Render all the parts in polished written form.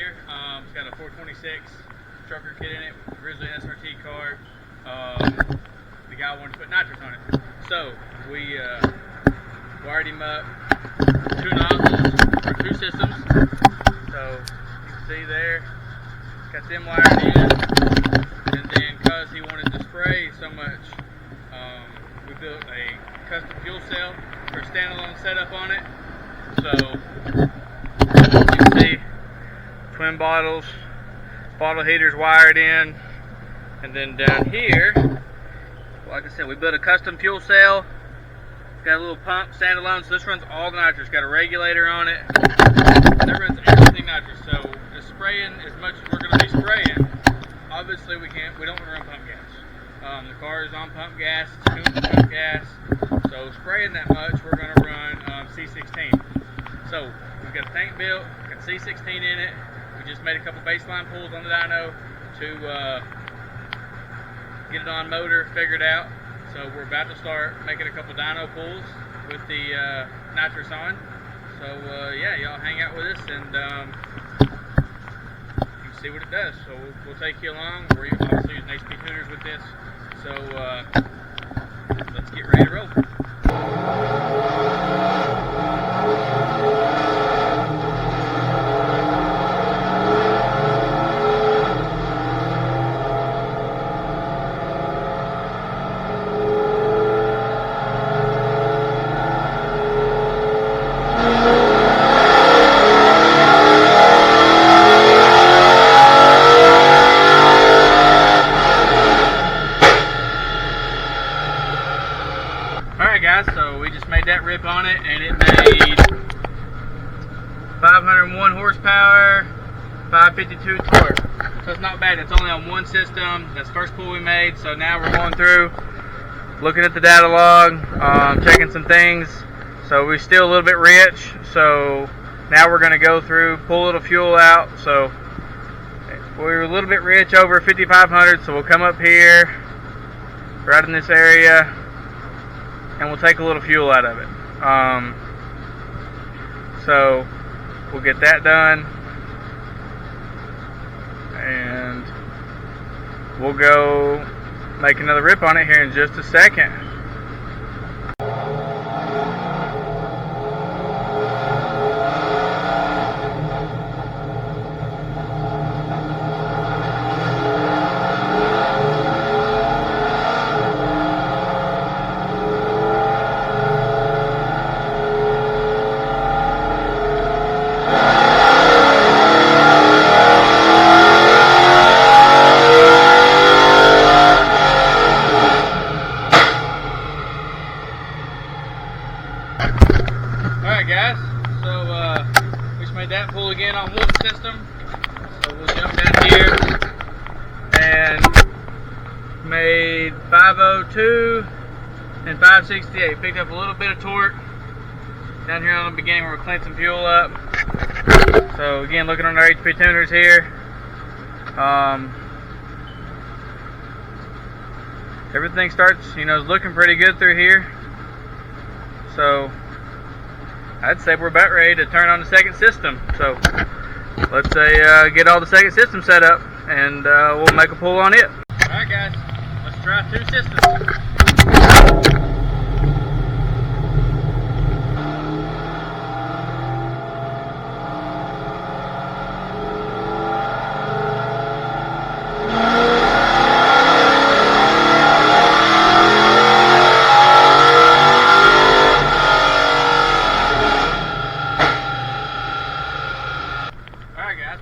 here. It's got a 426 trucker kit in it, Grizzly SRT car. The guy wanted to put nitrous on it, so we wired him up 2 nozzles for 2 systems. So you can see there, got them wired in, and then because he wanted to spray so much, we built a custom fuel cell for a standalone setup on it. So you can see twin bottles, bottle heaters wired in, and then down here, like I said, we built a custom fuel cell. Got a little pump, standalone, so this runs all the nitrous. Got a regulator on it. That runs everything nitrous. So the spraying, as much as we're going to be spraying, obviously we don't want to run pump gas. The car is on pump gas, it's tuned to pump gas. So spraying that much, we're going to run C16. So we've got a tank built, got C16 in it. We just made a couple baseline pulls on the dyno to get it on motor figured out. So we're about to start making a couple dyno pulls with the nitrous on. So yeah, y'all hang out with us and you can see what it does. So we'll take you along. We're obviously using HP tuners with this. So let's get ready to roll. Alright guys, so we just made that rip on it and it made 501 horsepower, 552 torque. So it's not bad, it's only on one system. That's the first pull we made. So now we're going through, looking at the data log, checking some things. So we're still a little bit rich, so now we're going to go through, pull a little fuel out. So we're a little bit rich over 5,500, so we'll come up here, right in this area, and we'll take a little fuel out of it. So we'll get that done, and we'll go make another rip on it here in just a second. Alright guys, so we just made that pull again on one system. So we'll jump down here and made 502 and 568. Picked up a little bit of torque down here on the beginning where we're cleaning some fuel up. So again, looking on our HP tuners here. Everything starts, looking pretty good through here. So I'd say we're about ready to turn on the second system. So let's say get all the second system set up and we'll make a pull on it. Alright guys, let's try 2 systems.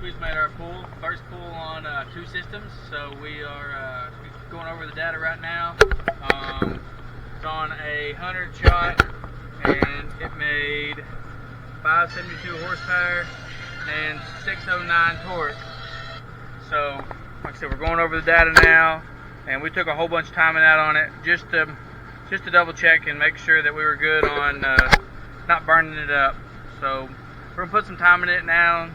We just made our first pull on 2 systems, so we are going over the data right now. It's on a 100 shot and it made 572 horsepower and 609 torque. So like I said, we're going over the data now, and we took a whole bunch of timing out on it just to double check and make sure that we were good on not burning it up. So we're gonna put some time in it now.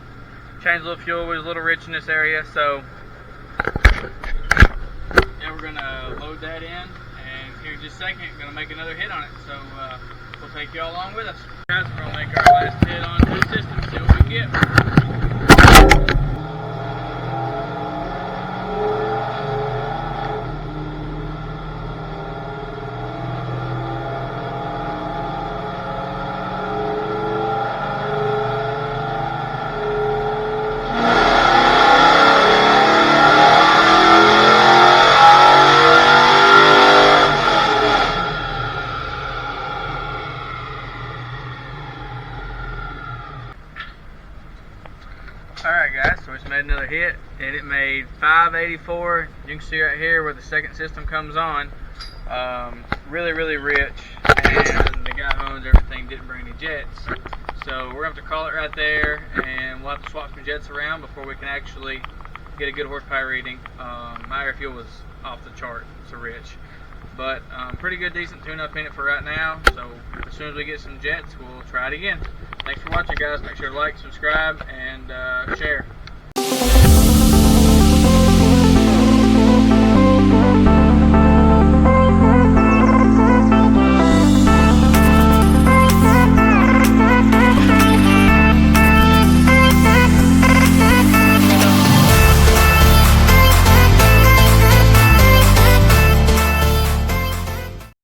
Change a little fuel. We're a little rich in this area, so now we're gonna load that in, and here in just a second, gonna make another hit on it. So we'll take you all along with us. Guys, we're gonna make our last hit on 2 systems. See what we can get. Alright guys, so we just made another hit, and it made 584. You can see right here where the second system comes on. Really rich, and the guy who owns everything didn't bring any jets. So we're going to have to call it right there, and we'll have to swap some jets around before we can actually get a good horsepower reading. My air fuel was off the chart, so rich. But pretty good, decent tune-up in it for right now. So as soon as we get some jets, we'll try it again. Thanks for watching, guys. Make sure to like, subscribe, and share.